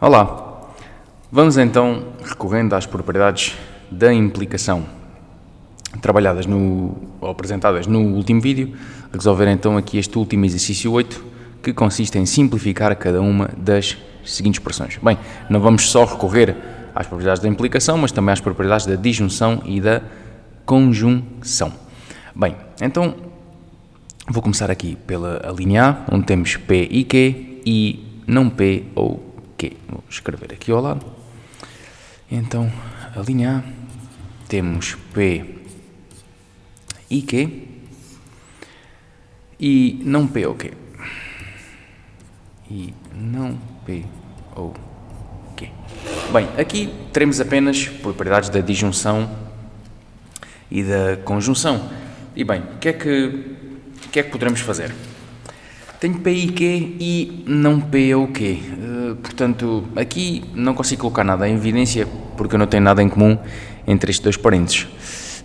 Olá, vamos então recorrendo às propriedades da implicação trabalhadas ou apresentadas no último vídeo, resolver então aqui este último exercício 8, que consiste em simplificar cada uma das seguintes expressões. Bem, não vamos só recorrer às propriedades da implicação, mas também às propriedades da disjunção e da conjunção. Bem, então vou começar aqui pela linha A, onde temos P e Q e não P ou Q. Vou escrever aqui ao lado. Então, a linha A, temos P e Q e não P ou Q. E não P ou Q. Bem, aqui teremos apenas propriedades da disjunção e da conjunção. E bem, o que é que poderemos fazer? Tenho P e Q e não P ou Q. Portanto, aqui não consigo colocar nada em evidência porque eu não tenho nada em comum entre estes dois parênteses.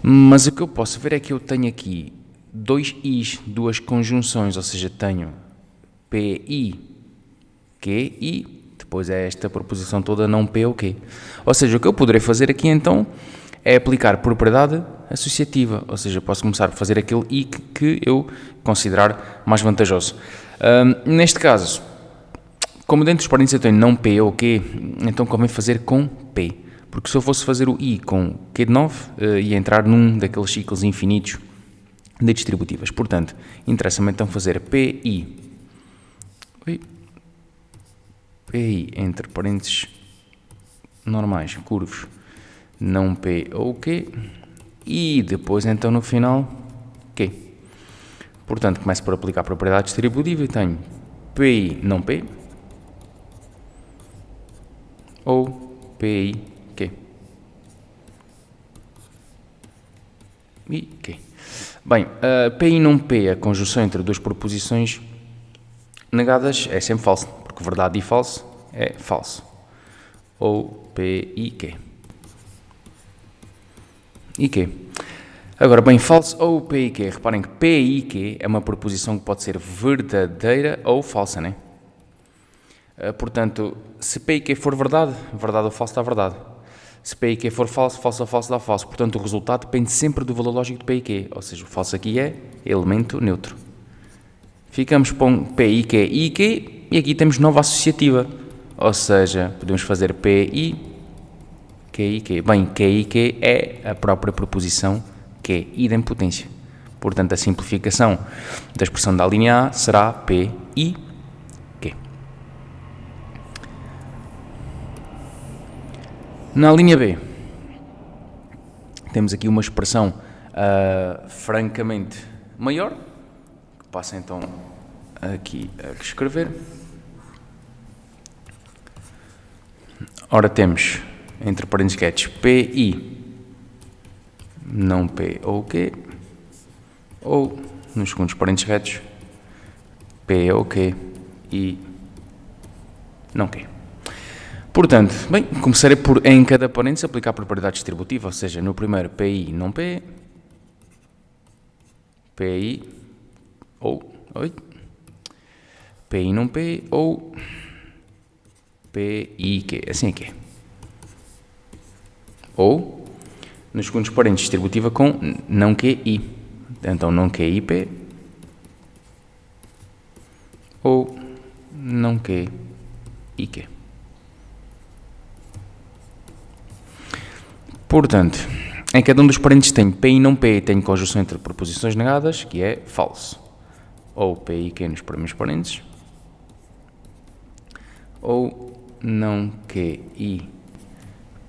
Mas o que eu posso ver é que eu tenho aqui dois I's, duas conjunções, ou seja, tenho P e Q e depois é esta proposição toda não P ou Q. Ou seja, o que eu poderei fazer aqui então é aplicar propriedade associativa, ou seja, posso começar a fazer aquele I que eu considerar mais vantajoso. Neste caso, como dentro dos parênteses eu tenho não P ou Q, então convém fazer com P, porque se eu fosse fazer o I com Q de 9, ia entrar num daqueles ciclos infinitos de distributivas. Portanto, interessa-me então fazer PI entre parênteses normais, curvos, não P ou Q, e depois então no final Q. Portanto, começo por aplicar a propriedade distributiva e tenho PI não P ou PI Q. E Q. Bem, PI não P, a conjunção entre duas proposições negadas é sempre falso, porque verdade e falso é falso. Ou P e Q. E Q. Agora, bem, falso ou P e Q. Reparem que P e Q é uma proposição que pode ser verdadeira ou falsa, né? Portanto, se P e Q for verdade, verdade ou falso dá verdade. Se P e Q for falso, falso ou falso dá falso. Portanto, o resultado depende sempre do valor lógico de P e Q. Ou seja, o falso aqui é elemento neutro. Ficamos com P e Q e Q e aqui temos nova associativa. Ou seja, podemos fazer P e Q e Q. Bem, Q e Q é a própria proposição Q, idempotência. Portanto, a simplificação da expressão da linha A será P e Q. Na linha B, temos aqui uma expressão francamente maior, que passa então aqui a escrever. Ora, temos entre parênteses quietos P e não P ou Q, ou nos segundos parênteses retos P ou Q e não Q. Portanto, bem, começarei por em cada parênteses aplicar a propriedade distributiva, ou seja, no primeiro PI não P, PI ou PI não P ou P e Q, assim é que é. Ou, nos segundos parênteses, distributiva com não Q e. Então, não Q e P. Ou não Q e Q. Portanto, em cada um dos parênteses tenho P e não P, tenho conjunção entre proposições negadas, que é falso. Ou P e Q nos primeiros parênteses. Ou não Q e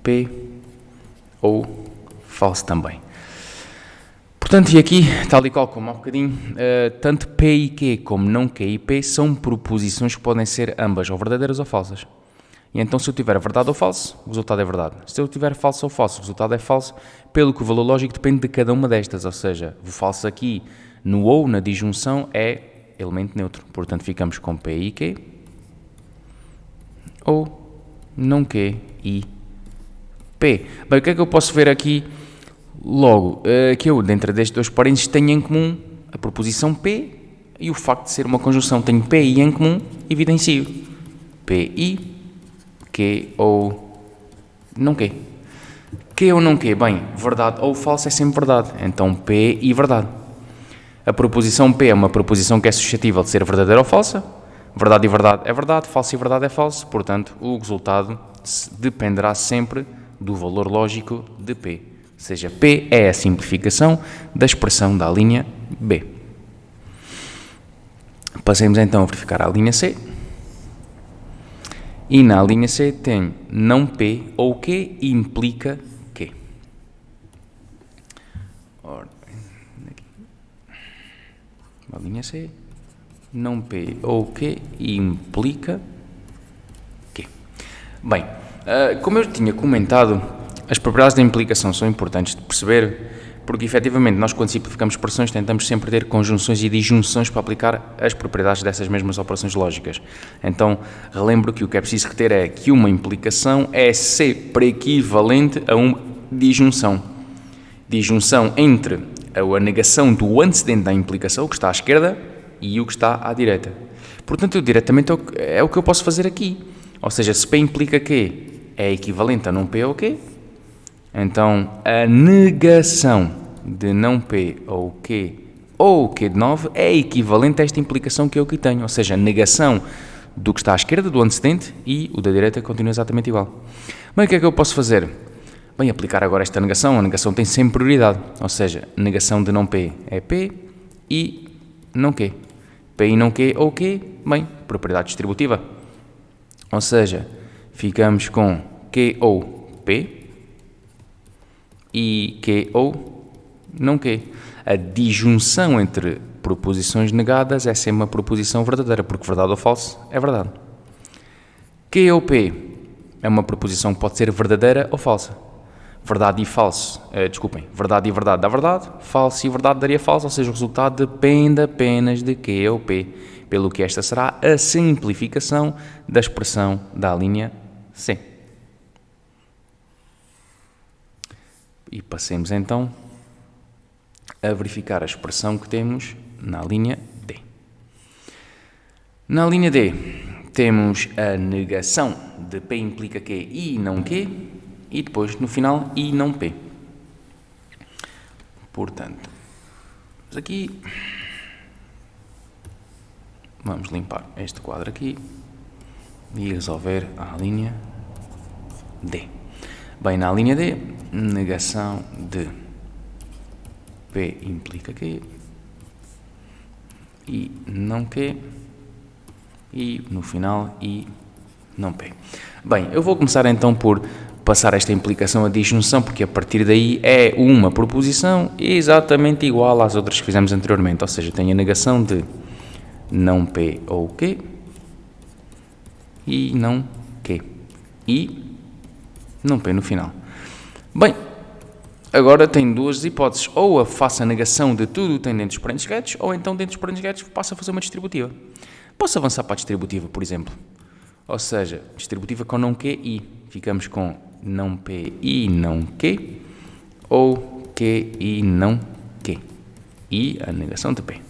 P, ou falso também. Portanto, e aqui, tal e qual como há bocadinho, tanto P e Q como não Q e P são proposições que podem ser ambas ou verdadeiras ou falsas. E então, se eu tiver verdade ou falso, o resultado é verdade. Se eu tiver falso ou falso, o resultado é falso, pelo que o valor lógico depende de cada uma destas. Ou seja, o falso aqui no ou, na disjunção, é elemento neutro. Portanto, ficamos com P e Q, ou não Q e P. Bem, o que é que eu posso ver aqui logo? Que eu, dentro destes dois parênteses, tenho em comum a proposição P e o facto de ser uma conjunção. Tenho P e em comum, evidencio. P e que ou não que. Que ou não que? Bem, verdade ou falso é sempre verdade. Então P e verdade. A proposição P é uma proposição que é suscetível de ser verdadeira ou falsa. Verdade e verdade é verdade, falso e verdade é falso. Portanto, o resultado dependerá sempre do valor lógico de P. Ou seja, P é a simplificação da expressão da linha B. Passemos então a verificar a linha C. E na linha C tem não P ou Q implica Q. Ora, aqui. A linha C, não P ou Q implica Q. Bem, como eu tinha comentado, as propriedades da implicação são importantes de perceber, porque efetivamente nós, quando simplificamos expressões, tentamos sempre ter conjunções e disjunções para aplicar as propriedades dessas mesmas operações lógicas. Então, relembro que o que é preciso reter é que uma implicação é sempre equivalente a uma disjunção. Disjunção entre a negação do antecedente da implicação, o que está à esquerda, e o que está à direita. Portanto, eu diretamente é o que eu posso fazer aqui. Ou seja, se P implica Q é equivalente a não P ou Q, então a negação de não P ou Q ou Q de 9 é equivalente a esta implicação que eu aqui tenho. Ou seja, a negação do que está à esquerda, do antecedente, e o da direita continua exatamente igual. Bem, o que é que eu posso fazer? Bem, aplicar agora esta negação. A negação tem sempre prioridade. Ou seja, negação de não P é P e não Q. P e não Q ou Q, bem, propriedade distributiva. Ou seja, ficamos com Q ou P e Q ou não Q. A disjunção entre proposições negadas é sempre uma proposição verdadeira, porque verdade ou falso é verdade. Q ou P é uma proposição que pode ser verdadeira ou falsa. Verdade e falso, verdade e verdade dá verdade, falso e verdade daria falso, ou seja, o resultado depende apenas de Q ou P, pelo que esta será a simplificação da expressão da linha C. E passemos então a verificar a expressão que temos na linha D. Na linha D temos a negação de P implica Q e não Q, e depois, no final, I não P. Portanto, aqui, vamos limpar este quadro aqui e resolver a linha D. Bem, na linha D, negação de P implica Q e não Q, e no final, I não P. Bem, eu vou começar então por passar esta implicação a disjunção, porque a partir daí é uma proposição exatamente igual às outras que fizemos anteriormente, ou seja, tem a negação de não P ou Q e não Q e não P no final. Bem, agora tem duas hipóteses, ou faço a negação de tudo o que tem dentro dos parênteses retos, ou então dentro dos parênteses retos passo a fazer uma distributiva. Posso avançar para a distributiva, por exemplo, ou seja, distributiva com não Q e ficamos com não P e não Q, ou Q e não Q, e a negação de P.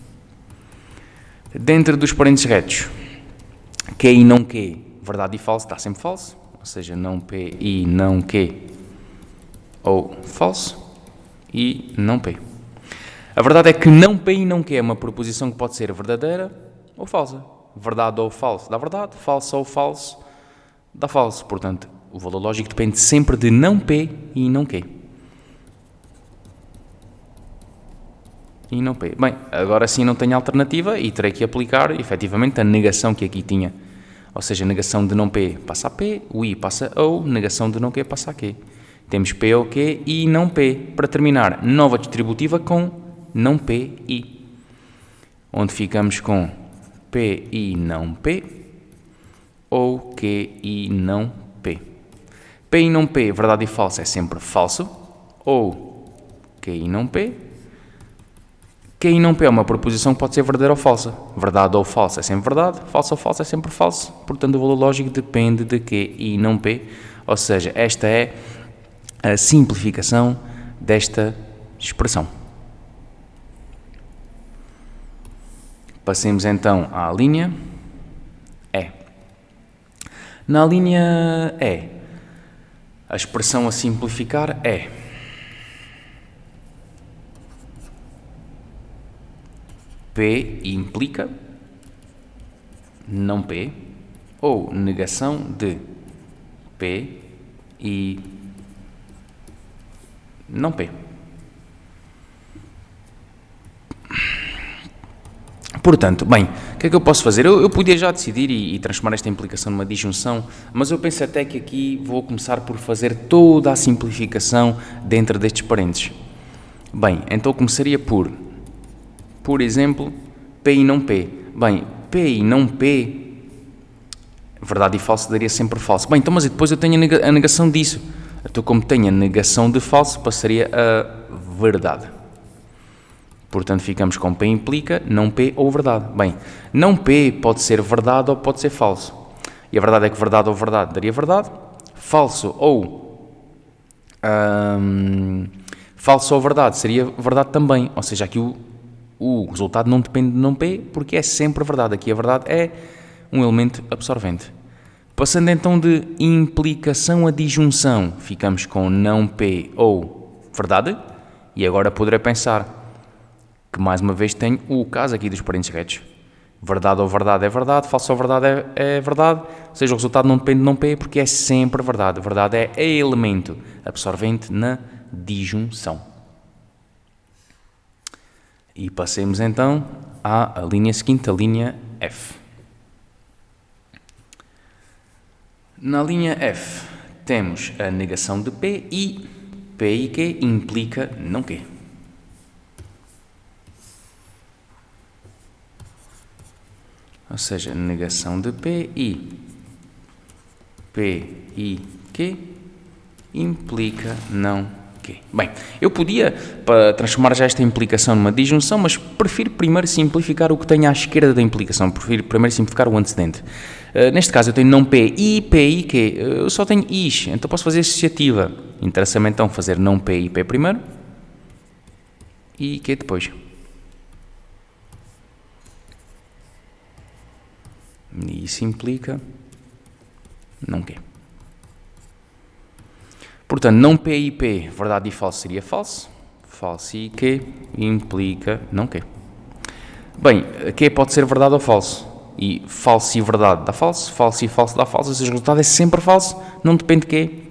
Dentro dos parênteses retos, Q e não Q, verdade e falso, está sempre falso, ou seja, não P e não Q, ou falso, e não P. A verdade é que não P e não Q é uma proposição que pode ser verdadeira ou falsa. Verdade ou falso dá verdade, falso ou falso dá falso. Portanto, o valor lógico depende sempre de não P e não Q. E não P. Bem, agora sim não tenho alternativa e terei que aplicar, efetivamente, a negação que aqui tinha. Ou seja, a negação de não P passa a P, o I passa a O, negação de não Q passa a Q. Temos P ou Q e não P. Para terminar, nova distributiva com não P e. Onde ficamos com P e não P, ou Q e não P. P e não P, verdade e falso, é sempre falso, ou Q e não P. Q e não P é uma proposição que pode ser verdadeira ou falsa. Verdade ou falsa é sempre verdade, falso ou falso é sempre falso. Portanto, o valor lógico depende de Q e não P. Ou seja, esta é a simplificação desta expressão. Passemos então à linha E. Na linha E, a expressão a simplificar é P implica não P, ou negação de P e não P. Portanto, bem, o que é que eu posso fazer? Eu podia já decidir e transformar esta implicação numa disjunção, mas eu penso até que aqui vou começar por fazer toda a simplificação dentro destes parênteses. Bem, então começaria por exemplo, P e não P. Bem, P e não P, verdade e falso daria sempre falso. Bem, então, mas depois eu tenho a negação disso. Então, como tenho a negação de falso, passaria a verdade. Portanto, ficamos com P implica, não P ou verdade. Bem, não P pode ser verdade ou pode ser falso. E a verdade é que verdade ou verdade daria verdade. Falso ou verdade seria verdade também. Ou seja, aqui o resultado não depende de não P, porque é sempre verdade. Aqui a verdade é um elemento absorvente. Passando então de implicação a disjunção, ficamos com não P ou verdade. E agora poderei pensar que mais uma vez tenho o caso aqui dos parênteses retos. Verdade ou verdade é verdade, falso ou verdade é verdade, ou seja, o resultado não depende de não P, porque é sempre verdade. Verdade é elemento absorvente na disjunção. E passemos então à linha seguinte, a linha F. Na linha F temos a negação de P e Q implica não Q. Ou seja, negação de P e Q implica não Q. Bem, eu podia transformar já esta implicação numa disjunção, mas prefiro primeiro simplificar o que tenho à esquerda da implicação. Prefiro primeiro simplificar o antecedente. Neste caso eu tenho não P e Q. Eu só tenho is, então posso fazer associativa. Interessa-me então fazer não P e P primeiro e Q depois. E isso implica não Q. Portanto, não P e P, verdade e falso seria falso. Falso e Q implica não Q. Bem, Q pode ser verdade ou falso. E falso e verdade dá falso. Falso e falso dá falso. Ou seja, o resultado é sempre falso. Não depende de Q.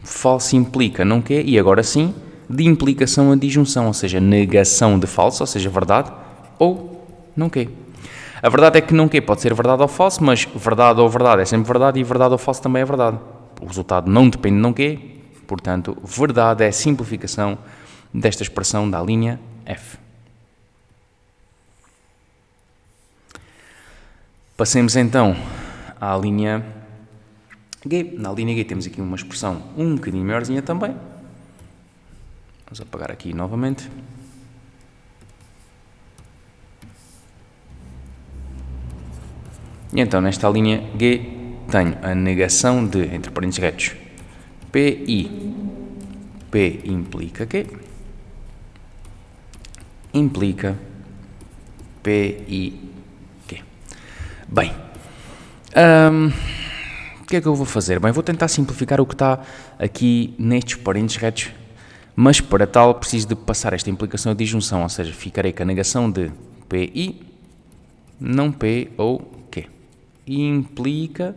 Falso implica não Q. E agora sim, de implicação a disjunção. Ou seja, negação de falso, ou seja, verdade ou não Q. A verdade é que não Q pode ser verdade ou falso, mas verdade ou verdade é sempre verdade e verdade ou falso também é verdade. O resultado não depende de não Q, portanto, verdade é a simplificação desta expressão da linha F. Passemos então à linha G. Na linha G temos aqui uma expressão um bocadinho maiorzinha também. Vamos apagar aqui novamente. E então, nesta linha G, tenho a negação de, entre parênteses retos, P e P implica Q, implica P e Q. Bem, o que é que eu vou fazer? Bem, vou tentar simplificar o que está aqui nestes parênteses retos, mas para tal preciso de passar esta implicação a disjunção, ou seja, ficarei com a negação de P e não P ou implica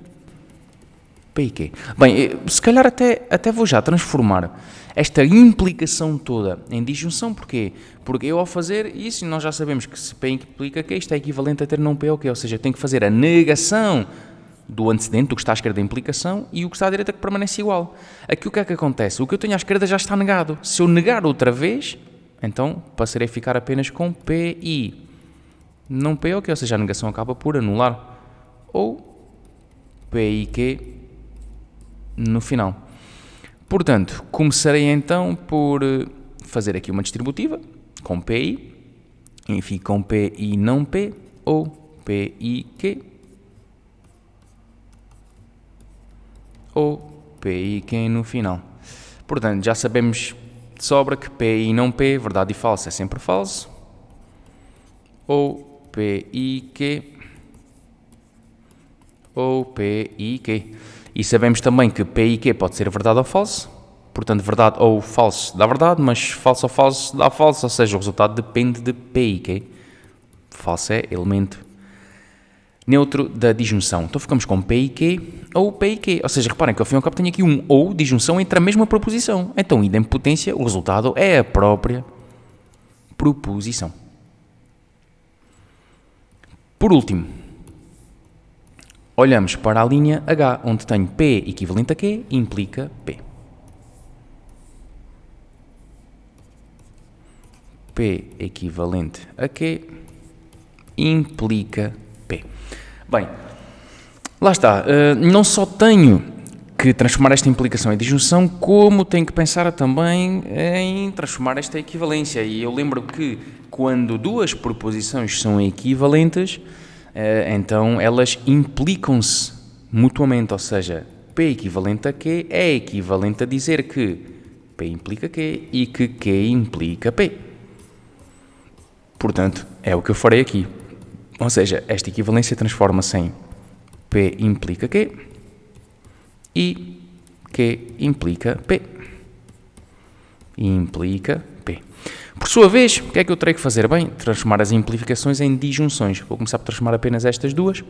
P e Q. Bem, se calhar até vou já transformar esta implicação toda em disjunção. Porquê? Porque eu ao fazer isso, nós já sabemos que se P implica Q, isto é equivalente a ter não P ou Q, ou seja, eu tenho que fazer a negação do antecedente, do que está à esquerda da implicação, e o que está à direita que permanece igual. Aqui o que é que acontece? O que eu tenho à esquerda já está negado. Se eu negar outra vez, então passarei a ficar apenas com P e não P ou Q, ou seja, a negação acaba por anular. Ou P e Q no final. Portanto, começarei então por fazer aqui uma distributiva com P e fico com P e não P, ou P e Q, ou P e Q no final. Portanto, já sabemos de sobra que P e não P, verdade e falso, é sempre falso, ou P e Q, ou P e Q. E sabemos também que P e Q pode ser verdade ou falso, portanto verdade ou falso dá verdade, mas falso ou falso dá falso, ou seja, o resultado depende de P e Q. Falso é elemento neutro da disjunção. Então ficamos com P e Q ou P e Q. Ou seja, reparem que ao fim e ao cabo tenho aqui um ou disjunção entre a mesma proposição. Então, idempotência, o resultado é a própria proposição. Por último, olhamos para a linha H, onde tenho P equivalente a Q, implica P. P equivalente a Q implica P. Bem, lá está. Não só tenho que transformar esta implicação em disjunção, como tenho que pensar também em transformar esta equivalência. E eu lembro que quando duas proposições são equivalentes, então elas implicam-se mutuamente, ou seja, P equivalente a Q é equivalente a dizer que P implica Q e que Q implica P. Portanto, é o que eu farei aqui. Ou seja, esta equivalência transforma-se em P implica Q e Q implica P. Implica P. Por sua vez, o que é que eu terei que fazer? Bem, transformar as implicações em disjunções. Vou começar por transformar apenas estas duas.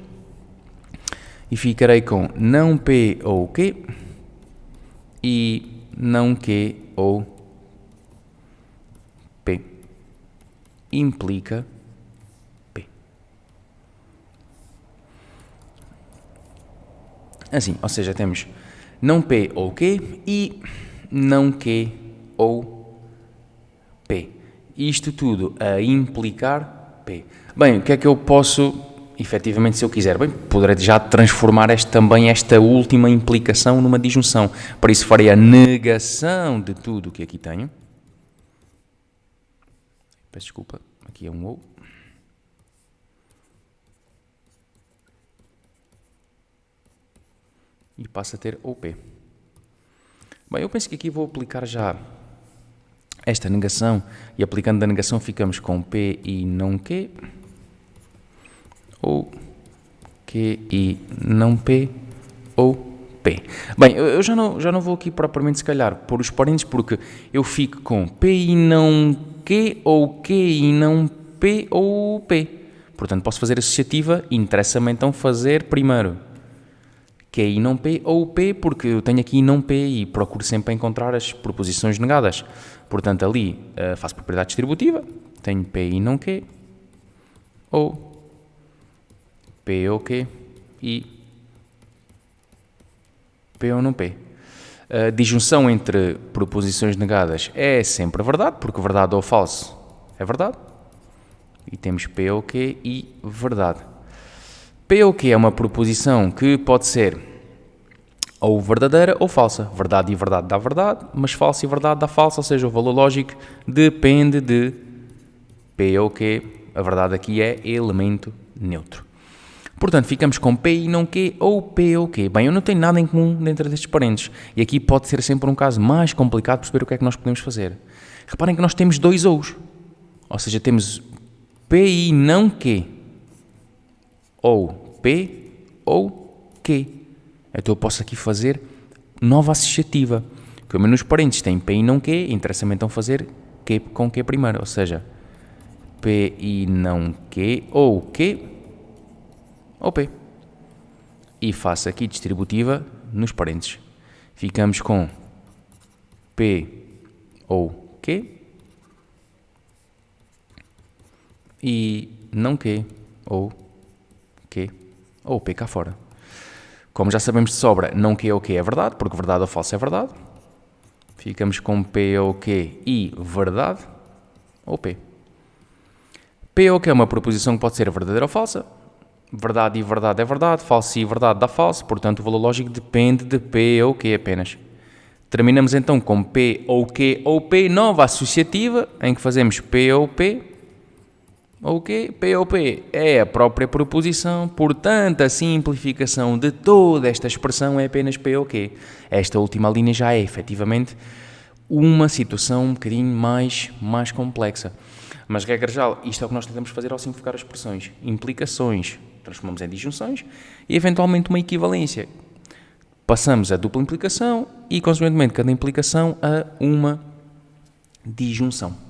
E ficarei com não P ou Q e não Q ou P. Implica P. Assim, ou seja, temos não P ou Q e não Q ou P. Isto tudo a implicar P. Bem, o que é que eu posso, efetivamente, se eu quiser? Bem, poderei já transformar também esta última implicação numa disjunção. Para isso farei a negação de tudo o que aqui tenho. Peço desculpa, aqui é um ou. E passa a ter OP. Bem, eu penso que aqui vou aplicar já esta negação, e aplicando a negação ficamos com P e não Q, ou Q e não P, ou P. Bem, eu já não vou aqui propriamente, se calhar, pôr os parênteses, porque eu fico com P e não Q, ou Q e não P, ou P. Portanto, posso fazer associativa, e interessa-me então fazer primeiro Q e não P, ou P, porque eu tenho aqui não P e procuro sempre encontrar as proposições negadas. Portanto, ali faço propriedade distributiva, tenho P e não Q, ou P ou Q e P ou não P. A disjunção entre proposições negadas é sempre verdade, porque verdade ou falso é verdade. E temos P ou Q e verdade. P ou Q é uma proposição que pode ser ou verdadeira ou falsa. Verdade e verdade dá verdade, mas falso e verdade dá falso, ou seja, o valor lógico depende de P ou Q. A verdade aqui é elemento neutro. Portanto, ficamos com P e não Q ou P ou Q. Bem, eu não tenho nada em comum dentro destes parênteses. E aqui pode ser sempre um caso mais complicado perceber o que é que nós podemos fazer. Reparem que nós temos dois ou's. Ou seja, temos P e não Q. Ou P ou Q. Então eu posso aqui fazer nova associativa. Como nos parênteses tem P e não Q, interessa-me então fazer Q com Q primeiro. Ou seja, P e não Q ou Q ou P. E faço aqui distributiva nos parênteses. Ficamos com P ou Q e não Q ou Q ou P cá fora. Como já sabemos de sobra, não Q ou Q é verdade, porque verdade ou falso é verdade. Ficamos com P ou Q e verdade ou P. P ou Q é uma proposição que pode ser verdadeira ou falsa. Verdade e verdade é verdade, falso e verdade dá falso, portanto o valor lógico depende de P ou Q apenas. Terminamos então com P ou Q ou P, nova associativa, em que fazemos P ou P, ou Q, P ou P é a própria proposição, portanto a simplificação de toda esta expressão é apenas P ou Q. Esta última linha já é efetivamente uma situação um bocadinho mais complexa. Mas, regra geral, isto é o que nós tentamos fazer ao simplificar as expressões. Implicações transformamos em disjunções e, eventualmente, uma equivalência. passamos a dupla implicação e, consequentemente, cada implicação a uma disjunção.